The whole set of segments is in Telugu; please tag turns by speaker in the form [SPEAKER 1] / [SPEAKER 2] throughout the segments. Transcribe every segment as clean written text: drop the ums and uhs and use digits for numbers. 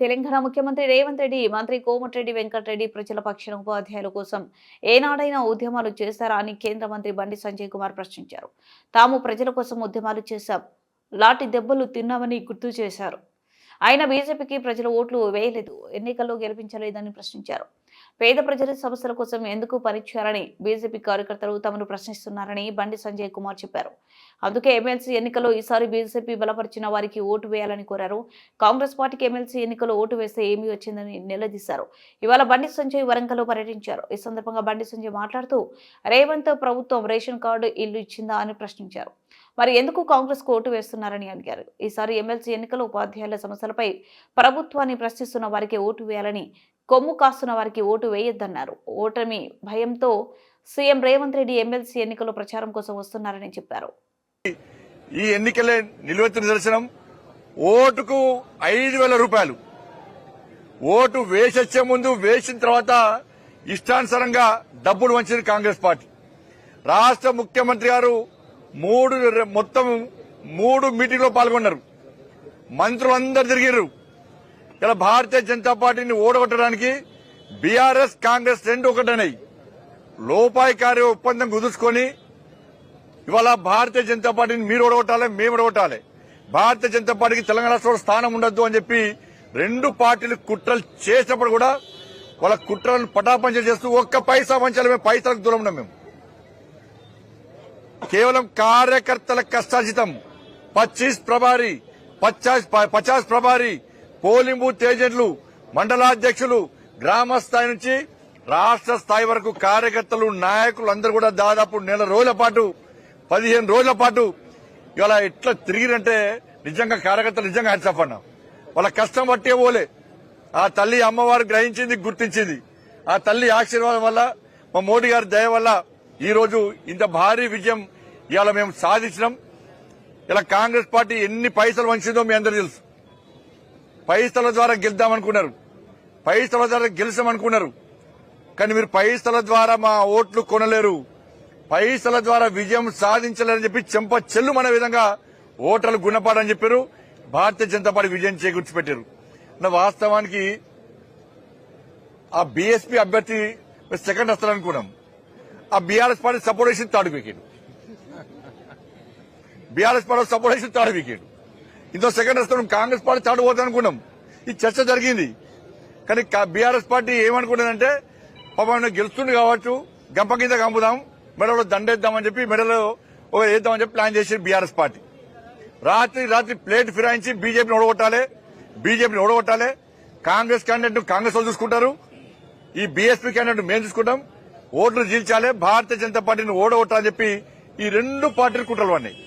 [SPEAKER 1] తెలంగాణ ముఖ్యమంత్రి రేవంత్ రెడ్డి, మంత్రి కోమటిరెడ్డి వెంకటరెడ్డి ప్రజల పక్షాన ఉపాధ్యాయుల కోసం ఏనాడైనా ఉద్యమాలు చేశారా అని కేంద్ర మంత్రి బండి సంజయ్ కుమార్ ప్రశ్నించారు. తాము ప్రజల కోసం ఉద్యమాలు చేశాం, లాఠీ దెబ్బలు తిన్నామని గుర్తు చేశారు. ఆయన బీజేపీకి ప్రజలు ఓట్లు వేయలేదు, ఎన్నికల్లో గెలిపించలేదని ప్రశ్నించారు. పేద ప్రజల సమస్యల కోసం ఎందుకు పనిచేయాలని బీజేపీ కార్యకర్తలు తమను ప్రశ్నిస్తున్నారని బండి సంజయ్ కుమార్ చెప్పారు. అందుకే ఎమ్మెల్సీ ఎన్నికల్లో ఈసారి బీజేపీ బలపరిచిన వారికి ఓటు వేయాలని కోరారు. కాంగ్రెస్ పార్టీకి ఎమ్మెల్సీ ఎన్నికల్లో ఓటు వేస్తే ఏమీ వచ్చిందని నిలదీశారు. ఇవాళ బండి సంజయ్ వరంగల్లో పర్యటించారు. ఈ సందర్భంగా బండి సంజయ్ మాట్లాడుతూ రేవంత్ ప్రభుత్వం రేషన్ కార్డు ఇల్లు ఇచ్చిందా అని ప్రశ్నించారు. మరి ఎందుకు కాంగ్రెస్ కు ఓటు వేస్తున్నారని అడిగారు. ఈసారి ఎమ్మెల్సీ ఎన్నికల్లో ఉపాధ్యాయుల సమస్యలపై ప్రభుత్వాన్ని ప్రశ్నిస్తున్న వారికి ఓటు వేయాలని, కొమ్ము కాస్తున్న వారికి ఓటు వేయొద్దన్నారు. ఓటమి భయంతో సీఎం రేవంత్ రెడ్డి ఎమ్మెల్సీ ఎన్నికల్లో ప్రచారం కోసం వస్తున్నారని చెప్పారు.
[SPEAKER 2] ఈ ఎన్నికలే నిలువెత్తు నిదర్శనం. ఓటుకు 5,000 రూపాయలు. ఓటు వేసొచ్చే ముందు, వేసిన తర్వాత ఇష్టానుసారంగా డబ్బులు వంచింది కాంగ్రెస్ పార్టీ. రాష్ట్ర ముఖ్యమంత్రి గారు మొత్తం 3 మీటింగ్లో పాల్గొన్నారు. మంత్రులందరూ తిరిగారు. ఇలా భారతీయ జనతా పార్టీని ఓడగొట్టడానికి బీఆర్ఎస్, కాంగ్రెస్ రెండు ఒకటనేయి లోపాయికారి ఒప్పందం కుదుర్చుకొని ఇవాళ భారతీయ జనతా పార్టీని మీరు ఓడగొట్టాలి, మేము ఓడగొట్టాలి, భారతీయ జనతా పార్టీకి తెలంగాణ రాష్ట్రంలో స్థానం ఉండొద్దు అని చెప్పి రెండు పార్టీలు కుట్రలు చేసినప్పుడు కూడా వాళ్ళ కుట్రలను పటాపంచలు చేస్తూ ఒక్క పైసా పంచాలి. పైసలకు దూరం ఉన్నాం మేము. కేవలం కార్యకర్తల కష్టార్జితం. 50 ప్రభారీ, పోలింగ్ బూత్ ఏజెంట్లు, మండలాధ్యక్షులు, గ్రామ స్థాయి నుంచి రాష్ట్ర స్థాయి వరకు కార్యకర్తలు, నాయకులు అందరూ కూడా దాదాపు 1 రోజుల పాటు, 15 రోజుల పాటు ఇవాళ ఎట్లా తిరిగిరంటే నిజంగా కార్యకర్తలు నిజంగా హ్యాట్సాఫ్ అన్నా. వాళ్ళ కష్టం పట్టే పోలే. ఆ తల్లి అమ్మవారు గ్రహించింది, గుర్తించింది. ఆ తల్లి ఆశీర్వాదం వల్ల, మా మోడీ గారి దయ వల్ల ఈ రోజు ఇంత భారీ విజయం ఇవాళ మేము సాధించినాం. ఇలా కాంగ్రెస్ పార్టీ ఎన్ని పైసలు వంచిందో మీ అందరూ తెలుసు. పైసల ద్వారా గెలుద్దామనుకున్నారు, పైసల ద్వారా గెలిచామనుకున్నారు. కానీ మీరు పైసల ద్వారా మా ఓట్లు కొనలేరు, పైసల ద్వారా విజయం సాధించలేరని చెప్పి చెంప చెల్లుమనే విధంగా ఓటర్లు గుణపాడని చెప్పారు. భారతీయ జనతా పార్టీ విజయం చేకూర్చిపెట్టారు. వాస్తవానికి ఆ బీఎస్పీ అభ్యర్థి సెకండ్ వస్తారనుకున్నాం. ఆ బీఆర్ఎస్ పార్టీ సపోర్ట్ చేసి 3rd wicket, BRS party support చేసి 3rd వికెట్. ఇంకో సెకండ్ వస్తాం, కాంగ్రెస్ పార్టీ 3rd పోతుంది అనుకున్నాం. ఈ చర్చ జరిగింది. కానీ బీఆర్ఎస్ పార్టీ ఏమనుకున్నదంటే పాపం గెలుస్తుంది కావచ్చు, గంప కింద కంపుదాం, మెడలో దండేద్దామని చెప్పి మెడలో వేద్దామని చెప్పి ప్లాన్ చేసి బీఆర్ఎస్ పార్టీ రాత్రి ప్లేట్ ఫిరాయించి బీజేపీని ఓడగొట్టాలి. కాంగ్రెస్ క్యాండిడేట్ కాంగ్రెస్ వాళ్ళు చూసుకుంటారు, ఈ బీఎస్పీ క్యాండిడేట్ మేము చూసుకుంటాం. ఓట్లు చీల్చాలి, భారతీయ జనతా పార్టీని ఓడగొట్టాలని చెప్పి ఈ రెండు పార్టీలు కుట్రలు పడినాయి.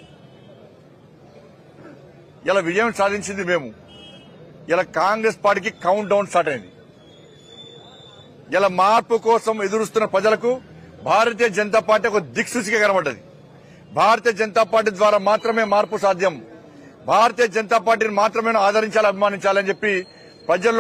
[SPEAKER 2] ఇలా విజయం సాధించింది మేము. ఇలా కాంగ్రెస్ పార్టీకి కౌంట్ డౌన్ స్టార్ట్ అయింది. ఇలా మార్పు కోసం ఎదురుస్తున్న ప్రజలకు భారతీయ జనతా పార్టీ ఒక దిక్సూచిగా కనబడ్డది. భారతీయ జనతా పార్టీ ద్వారా మాత్రమే మార్పు సాధ్యం, భారతీయ జనతా పార్టీని మాత్రమే ఆదరించాలి, అభిమానించాలని చెప్పి ప్రజల్లో